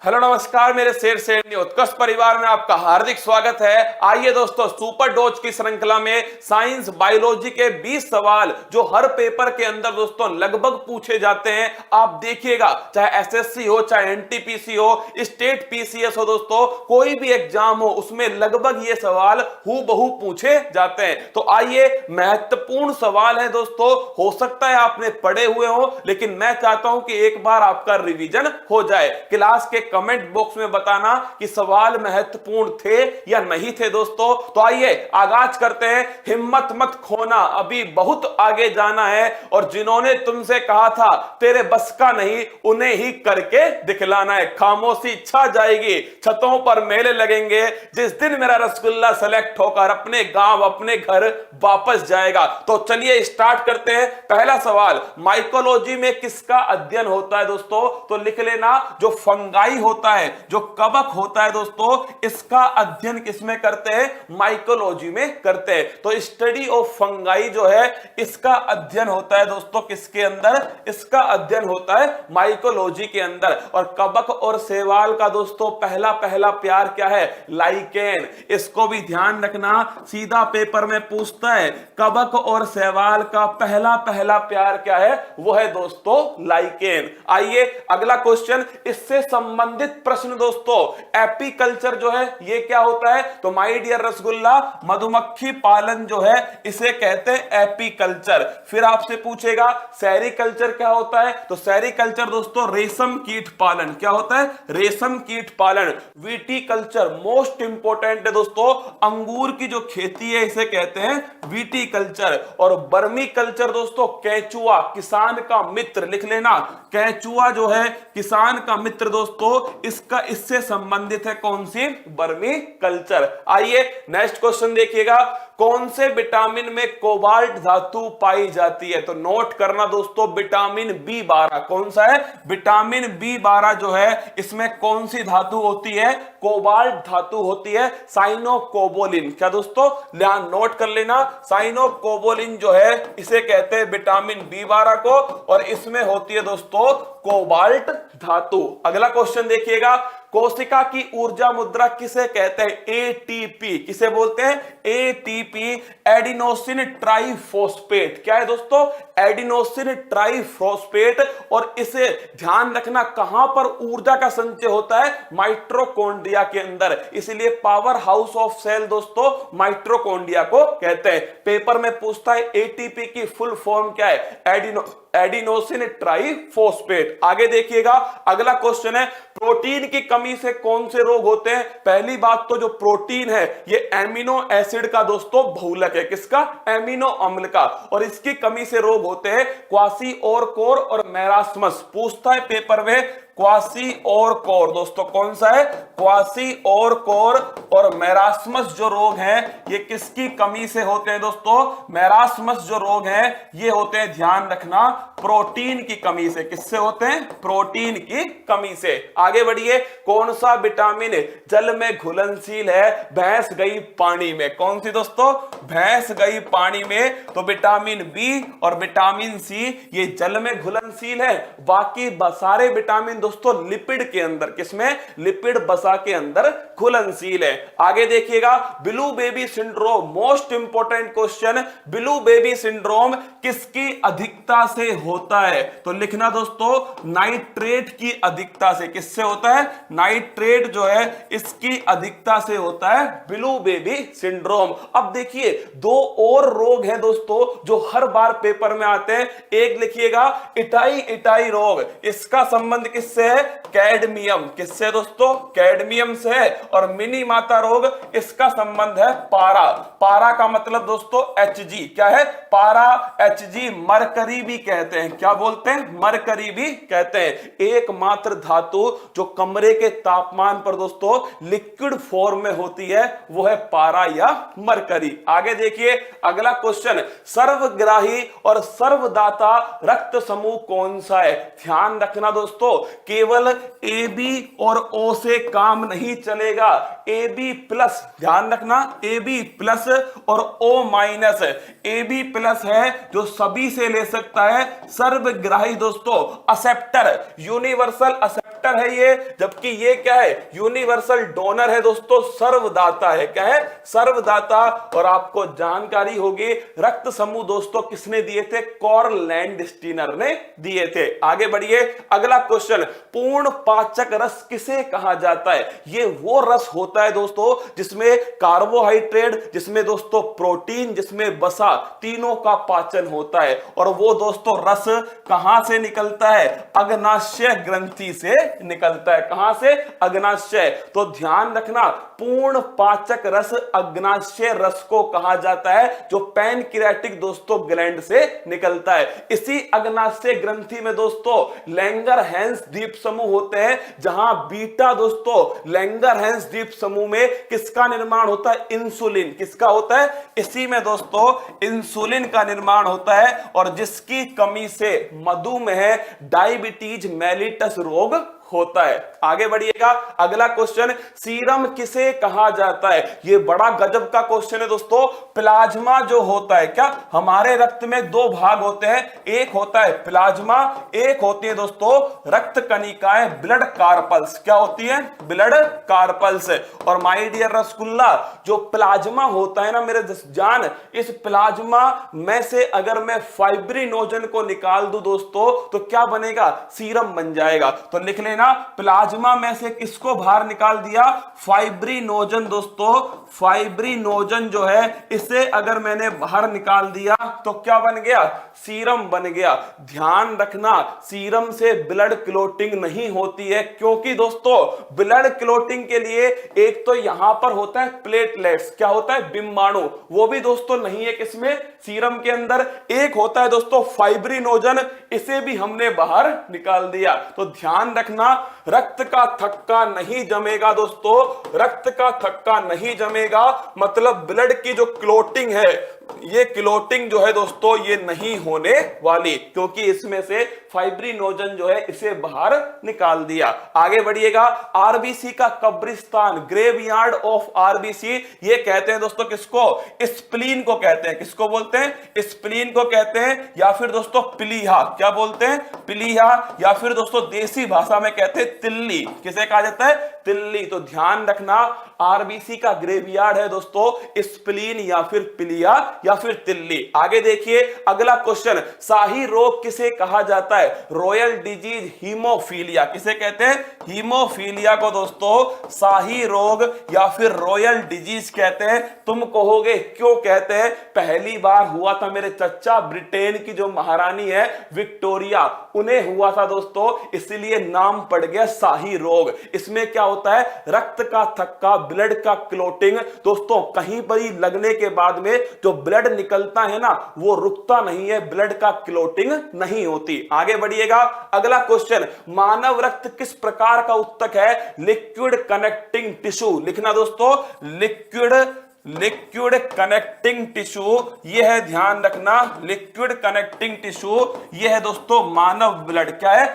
Hello नमस्कार मेरे शेर शेरनी उत्कर्ष परिवार में आपका हार्दिक स्वागत है। आइए दोस्तों, सुपर डोज की श्रृंखला में साइंस बायोलॉजी के 20 सवाल जो हर पेपर के अंदर दोस्तों लगभग पूछे जाते हैं। आप देखिएगा, चाहे एसएससी हो, चाहे एनटीपीसी हो, स्टेट पीसीएस हो, दोस्तों कोई भी एग्जाम हो, उसमें लगभग ये सवाल हूबहू पूछे जाते हैं। तो आइए, महत्वपूर्ण सवाल है दोस्तों। हो सकता है आपने पढ़े हुए हो, लेकिन मैं चाहता हूं कि एक बार आपका रिवीजन हो जाए। क्लास के कमेंट बॉक्स में बताना कि सवाल महत्वपूर्ण थे या नहीं थे दोस्तों। तो आइए आगाज करते हैं। हिम्मत मत खोना, अभी बहुत आगे जाना है, और जिन्होंने तुमसे कहा था तेरे बस का नहीं, उन्हें ही करके दिखलाना है। खामोशी छा जाएगी, छतों पर मेले लगेंगे, जिस दिन मेरा रसगुल्ला सेलेक्ट होकर अपने गांव अपने घर वापस जाएगा। तो चलिए स्टार्ट करते हैं। पहला सवाल, माइकोलॉजी में किसका अध्ययन होता है दोस्तों? तो लिख लेना, जो फंगाई होता है, जो कवक होता है दोस्तों, इसका अध्ययन किसमें करते हैं? माइकोलॉजी में करते हैं। तो स्टडी ऑफ फंगाई जो है, इसका अध्ययन होता है दोस्तों किसके अंदर? इसका अध्ययन होता है माइकोलॉजी के अंदर। और कवक और शैवाल का दोस्तों पहला पहला प्यार क्या है? लाइकेन। इसको भी ध्यान रखना, सीधा पेपर में पूछता है कवक और शैवाल का पहला पहला प्यार क्या है? वो है दोस्तों लाइकेन। आइए अगला क्वेश्चन, इससे संबंधित प्रश्न दोस्तों। एपीकल्चर जो है ये क्या होता है? तो माय डियर रसगुल्ला, मधुमक्खी पालन जो है इसे कहते हैं एपीकल्चर। फिर आपसे पूछेगा सेरीकल्चर क्या होता है? तो सेरीकल्चर दोस्तों रेशम कीट पालन। क्या होता है? रेशम कीट पालन। विटीकल्चर मोस्ट इंपोर्टेंट है दोस्तों, अंगूर की जो खेती है इसे कहते हैं विटीकल्चर। और बर्मी कल्चर दोस्तों, केंचुआ किसान का मित्र। लिख लेना, केंचुआ जो है किसान का मित्र दोस्तों, इससे संबंधित है कौन सी? बर्मी कल्चर। आइए नेक्स्ट क्वेश्चन देखिएगा, कौन से विटामिन में कोबाल्ट धातु पाई जाती है? तो नोट करना दोस्तों, विटामिन बी12। कौन सा है? विटामिन बी12 जो है, इसमें कौन सी धातु होती है? कोबाल्ट धातु होती है, साइनोकोबोलिन। क्या दोस्तों? ध्यान नोट कर लेना, साइनोकोबोलिन जो है इसे कहते हैं विटामिन बी12 को, और इसमें होती है दोस्तों कोबाल्ट धातु। अगला क्वेश्चन देखिएगा, कोशिका की ऊर्जा मुद्रा किसे कहते हैं? एटीपी। किसे बोलते हैं? ATP, adenosine triphosphate. क्या है दोस्तों? Adenosine triphosphate. और इसे ध्यान रखना, कहां पर ऊर्जा का संचय होता है? माइट्रोकॉन्ड्रिया के अंदर। इसलिए पावर हाउस ऑफ सेल दोस्तों माइट्रोकॉन्ड्रिया को कहते हैं। पेपर में पूछता है एटीपी की फुल फॉर्म क्या है? Adenosine triphosphate. आगे देखिएगा, अगला क्वेश्चन है, प्रोटीन की कमी से कौन से रोग होते हैं? पहली बात तो जो प्रोटीन है ये एमिनो एसिड का दोस्तों बहुलक है। किसका? एमिनो अम्ल का। और इसकी कमी से रोग होते हैं क्वासिओरकोर और मैरास्मस। पूछता है पेपर में क्वासिओरकोर दोस्तों, कौन सा है? क्वासिओरकोर और मैरास्मस जो रोग हैं ये किसकी कमी से होते हैं दोस्तों? मैरास्मस जो रोग हैं ये होते हैं, ध्यान रखना, प्रोटीन की कमी से। किससे होते हैं? प्रोटीन की कमी से। आगे बढ़िए, कौन सा विटामिन जल में घुलनशील है? भैंस गई पानी में। कौन सी दोस्तों? भैंस गई पानी में। तो विटामिन बी और विटामिन सी ये जल में घुलनशील है। बाकी सारे विटामिन दोस्तों लिपिड के अंदर, किसमें? लिपिड बसा के अंदर घुलनशील है। आगे देखिएगा, blue baby syndrome, most important question, blue baby syndrome किसकी अधिकता से होता है? तो लिखना दोस्तों, नाइट्रेट की अधिकता से। किससे होता है? नाइट्रेट जो है इसकी अधिकता से होता है ब्लू बेबी सिंड्रोम। अब देखिए, दो और रोग हैं दोस्तों जो हर बार पेपर में आते हैं। एक लिखिएगा इटाई रोग, इसका संबंध किससे है? कैडमियम। किससे दोस्तों? कैडमियम से है। और मिनी माता रोग, इसका संबंध है पारा। पारा का मतलब दोस्तों Hg। क्या है? पारा Hg, मरकरी भी कहते हैं। क्या बोलते हैं? मरकरी भी कहते हैं। एकमात्र धातु जो कमरे के तापमान पर दोस्तों लिक्विड फॉर्म में होती है वो है पारा या मरकरी। आगे देखिए अगला क्वेश्चन, सर्वग्राही और सर्वदाता रक्त समूह कौन सा है? ध्यान रखना दोस्तों, केवल AB और O से काम नहीं चलेगा। AB प्लस, ध्यान रखना, AB प्लस और O माइनस। AB प्लस है जो सभी से ले सकता है। सर्वग्राही दोस्तों, असेप्टर, यूनिवर्सल असेप्टर कंडक्टर है ये, जबकि ये क्या है, यूनिवर्सल डोनर है दोस्तों, सर्वदाता है। क्या है, सर्वदाता। और आपको जानकारी होगी रक्त समूह दोस्तों किसने दिए थे, कार्ल लैंडस्टीनर ने दिए थे। आगे बढ़िए, अगला क्वेश्चन, पूर्ण पाचक रस किसे कहा जाता है? ये वो रस होता है दोस्तों जिसमें कार्बोहाइड्रेट, जिसमें दोस्तों प्रोटीन, जिसमें वसा, तीनों का पाचन होता है। और वो दोस्तों रस कहां से निकलता है, अग्नाशय ग्रंथि से निकलता है। कहां से, अग्नाशय। तो ध्यान रखना, पूर्ण पाचक रस अग्नाशय रस को कहा जाता है, जो पैनक्रियाटिक दोस्तों ग्लैंड से निकलता है। इसी अग्नाशय ग्रंथि में दोस्तों लैंगरहैंस द्वीप समूह होते हैं, जहां बीटा दोस्तों लैंगरहैंस द्वीप समूह में किसका निर्माण होता है, इंसुलिन। किसका होता है, इसी में दोस्तों इंसुलिन का निर्माण होता है, और जिसकी कमी से मधुमेह, डायबिटीज मेलिटस रोग होता है। आगे बढ़िएगा, अगला क्वेश्चन, सीरम किसे कहा जाता है? ये बड़ा गजब का क्वेश्चन है दोस्तों। प्लाज्मा जो होता है, क्या हमारे रक्त में दो भाग होते हैं, एक होता है प्लाज्मा, एक होती है दोस्तों रक्त कणिकाएं, ब्लड कार्पल्स। क्या होती है, ब्लड कार्पल्स। और माय डियर रसगुल्ला, जो प्लाज्मा होता है ना मेरे जान, इस प्लाज्मा में से अगर मैं फाइब्रिनोजन को निकाल दूं दोस्तों, तो क्या बनेगा, सीरम बन जाएगा। तो लिख लेना, प्लाज्मा में से किसको बाहर निकाल दिया, फाइब्रिनोजन दोस्तों। फाइब्रिनोजन जो है इसे अगर मैंने बाहर निकाल दिया तो क्या बन गया, सीरम बन गया। ध्यान रखना, सीरम से ब्लड क्लोटिंग नहीं होती है, क्योंकि दोस्तों ब्लड क्लोटिंग के लिए एक तो यहां पर होता है प्लेटलेट्स, क्या होता है, बिंबाणु, वो भी दोस्तों नहीं है किसमें, सीरम के अंदर। एक होता है दोस्तों फाइब्रिनोजन, इसे भी हमने बाहर निकाल दिया। तो ध्यान रखना, रक्त का थक्का नहीं जमेगा दोस्तों, रक्त का थक्का नहीं जमेगा, मतलब ब्लड की जो क्लोटिंग है, ये क्लोटिंग जो है दोस्तों ये नहीं होने वाली, क्योंकि इसमें से फाइब्रिनोजन जो है इसे बाहर निकाल दिया। आगे बढ़िएगा, आरबीसी का कब्रिस्तान, ग्रेवयार्ड ऑफ आरबीसी, ये कहते हैं दोस्तों किसको, स्प्लीन को कहते हैं। किसको बोलते हैं, स्प्लीन को कहते हैं, या फिर दोस्तों प्लीहा। क्या बोलते हैं, प्लीहा, या फिर दोस्तों देसी भाषा में कहते हैं तिल्ली। किसे कहा जाता है, तिल्ली। तो ध्यान रखना, आरबीसी का ग्रेवयार्ड है दोस्तों स्प्लीन, या फिर प्लिया, या फिर तिल्ली। आगे देखिए, अगला क्वेश्चन, शाही रोग किसे कहा जाता है, रॉयल डिजीज हीमोफीलिया। किसे कहते हैं, हीमोफीलिया को दोस्तों शाही रोग या फिर रॉयल डिजीज कहते हैं। तुम कहोगे क्यों कहते हैं, पहली बार हुआ था मेरे चच्चा, ब्रिटेन की जो महारानी है विक्टोरिया, उन्हें हुआ था दोस्तों, इसलिए नाम पड़ गया शाही रोग। इसमें क्या होता है, रक्त का थक्का, ब्लड का क्लोटिंग दोस्तों, कहीं पर ही लगने के बाद में जो ब्लड निकलता है ना, वो रुकता नहीं है, ब्लड का क्लोटिंग नहीं होती। आगे बढ़िएगा, अगला क्वेश्चन, मानव रक्त किस प्रकार का उत्तक है, लिक्विड कनेक्टिंग टिश्यू। लिखना दोस्तों, लिक्विड कनेक्टिंग टिश्यू, यह है, ध्यान रखना, लिक्विड कनेक्टिंग टिश्यू, यह है दोस्तों मानव ब्लड। क्या है,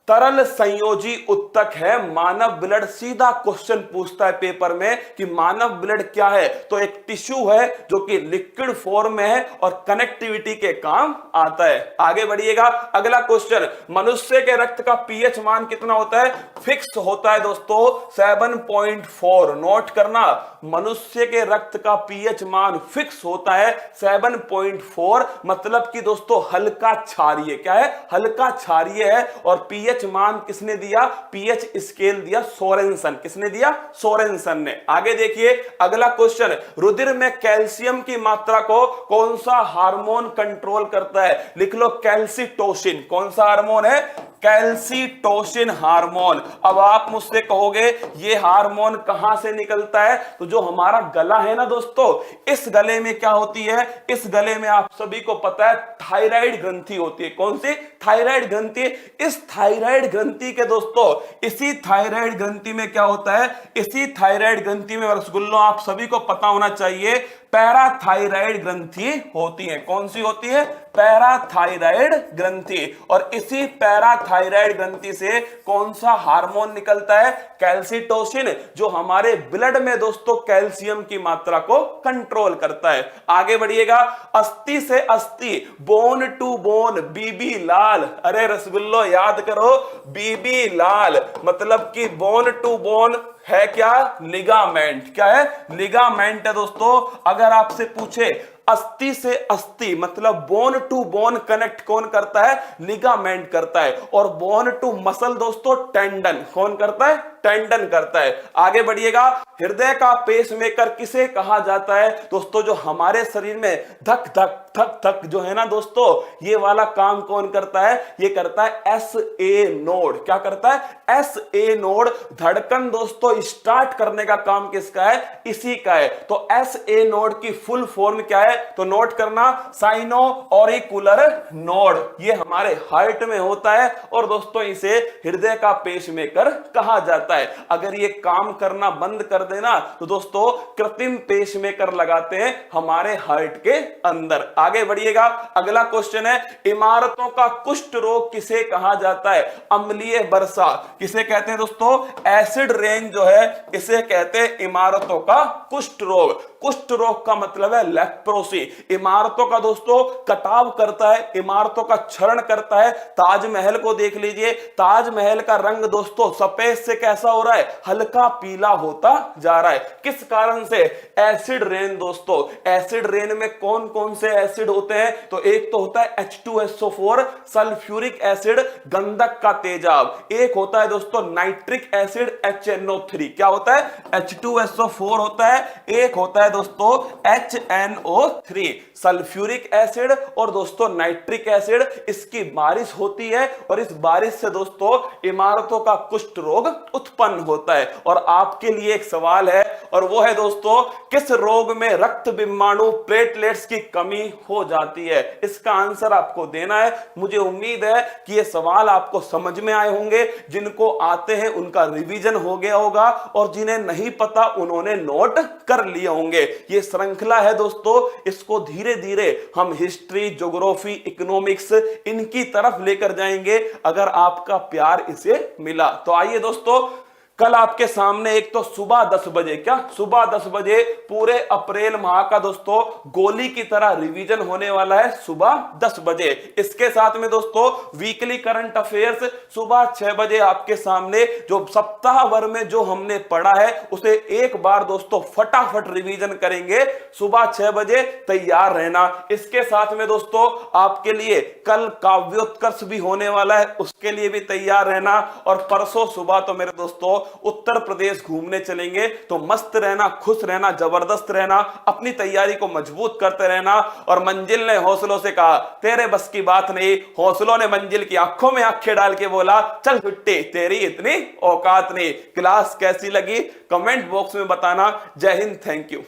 तरल संयोजी उत्तक है मानव ब्लड। सीधा क्वेश्चन पूछता है पेपर में कि मानव ब्लड क्या है, तो एक टिश्यू है जो कि लिक्विड फॉर्म में है और कनेक्टिविटी के काम आता है। आगे बढ़िएगा, अगला क्वेश्चन, मनुष्य के रक्त का पीएच मान कितना होता है, फिक्स होता है दोस्तों 7.4। नोट करना, मनुष्य के रक्त का पीएच मान फिक्स होता है 7.4, मतलब कि दोस्तों हल्का क्षारीय। क्या है, हल्का क्षारीय है। और पीएच मान किसने दिया, पीएच स्केल दिया सोरेनसन। किसने दिया, सोरेनसन ने। आगे देखिए, अगला क्वेश्चन, रुधिर में कैल्शियम की मात्रा को कौन सा हार्मोन कंट्रोल करता है, लिख लो कैल्सिटोसिन। कौन सा हार्मोन है, कैल्सिटोसिन हार्मोन। अब आप मुझसे कहोगे ये हार्मोन कहां से निकलता है, तो जो हमारा गला है ना दोस्तों, इस गले में क्या होती है, इस गले में आप सभी को पता है थायराइड ग्रंथि होती है। कौन सी, थायराइड ग्रंथि। इस थायराइड ग्रंथि के दोस्तों, इसी थायराइड ग्रंथि में क्या होता है, इसी थायराइड ग्रंथि में रसगुल्लों आप सभी को पता होना चाहिए, पैराथायराइड ग्रंथि होती है। कौन सी होती है? पैराथायराइड ग्रंथि। और इसी पैराथायराइड ग्रंथि से कौन सा हार्मोन निकलता है? कैल्सिटोसिन, जो हमारे ब्लड में दोस्तों कैल्शियम की मात्रा को कंट्रोल करता है। आगे बढ़िएगा, अस्थि से अस्थि, बोन टू बोन, बीबी लाल। अरे रसगुल्लो याद करो, बीबी लाल मतलब कि बोन टू बोन है क्या? लिगामेंट। क्या है? लिगामेंट है दोस्तों। अगर आपसे पूछे अस्थि से अस्थि मतलब बोन टू बोन कनेक्ट कौन करता है? लिगामेंट करता है। और बोन टू मसल दोस्तों टेंडन कौन करता है? टेंडन करता है। आगे बढ़िएगा, हृदय का पेसमेकर किसे कहा जाता है? दोस्तों जो हमारे शरीर में धक धक धक धक जो है ना दोस्तों, ये वाला काम कौन करता है? ये करता है एस ए नोड। क्या करता है? S A node. धड़कन दोस्तों स्टार्ट करने का काम किसका है? इसी का है। तो एस ए नोड की फुल फॉर्म क्या है? तो नोट करना, साइनो ऑरिकुलर नोड। ये हमारे हार्ट में होता है और दोस्तों इसे हृदय का पेसमेकर कहा जाता है। अगर ये काम करना बंद कर देना तो दोस्तों कृत्रिम पेसमेकर लगाते हैं हमारे हार्ट के अंदर। आगे बढ़िएगा, अगला क्वेश्चन है, इमारतों का कुष्ठ रोग किसे कहा जाता है? अम्लीय वर्षा किसे कहते हैं दोस्तों? एसिड रेन जो है इसे कहते हैं इमारतों का कुष्ठ रोग। कुष्ठ रोग का मतलब है लेप्रोसी। इमारतों का दोस्तों कटाव करता है, इमारतों का क्षरण करता है। ताजमहल को देख लीजिए, ताजमहल का रंग दोस्तों सफेद से कैसा हो रहा है? हल्का पीला होता जा रहा है। किस कारण से? एसिड रेन दोस्तों। एसिड रेन में कौन कौन से एसिड होते हैं? तो एक तो होता है H2SO4 सल्फ्यूरिक एसिड, गंधक का तेजाब। एक होता है दोस्तों नाइट्रिक एसिड HNO3। क्या होता है? H2SO4 होता है, एक होता है दोस्तों HNO3 सल्फ्यूरिक एसिड और दोस्तों नाइट्रिक एसिड। इसकी बारिश होती है और इस बारिश से दोस्तों इमारतों का कुष्ठ रोग उत्पन्न होता है। और आपके लिए एक सवाल है और वो है दोस्तों, किस रोग में रक्त बिम्बाणु प्लेटलेट्स की कमी हो जाती है? इसका आंसर आपको देना है। मुझे उम्मीद है कि ये सवाल आपको समझ में आए होंगे। जिनको आते हैं उनका रिवीजन हो गया होगा और जिन्हें नहीं पता उन्होंने नोट कर लिए होंगे। ये श्रृंखला है दोस्तों, इसको धीरे धीरे हम हिस्ट्री, ज्योग्राफी, इकोनॉमिक्स इनकी तरफ लेकर जाएंगे अगर आपका प्यार इसे मिला तो। आइए दोस्तों, कल आपके सामने एक तो सुबह 10 बजे, क्या सुबह 10 बजे पूरे अप्रैल माह का दोस्तों गोली की तरह रिवीजन होने वाला है सुबह 10 बजे। इसके साथ में दोस्तों वीकली करंट अफेयर्स सुबह 6 बजे आपके सामने, जो सप्ताह भर में जो हमने पढ़ा है उसे एक बार दोस्तों फटाफट रिवीजन करेंगे सुबह 6 बजे। तैयार रहना। इसके साथ में दोस्तों आपके लिए कल काव्योत्कर्ष भी होने वाला है, उसके लिए भी तैयार रहना। और परसों सुबह तो मेरे दोस्तों उत्तर प्रदेश घूमने चलेंगे, तो मस्त रहना, खुश रहना, जबरदस्त रहना, अपनी तैयारी को मजबूत करते रहना। और मंजिल ने हौसलों से कहा तेरे बस की बात नहीं, हौसलों ने मंजिल की आंखों में आंखें डाल के बोला चल छुट्टी, तेरी इतनी औकात नहीं। क्लास कैसी लगी कमेंट बॉक्स में बताना। जय हिंद, थैंक यू।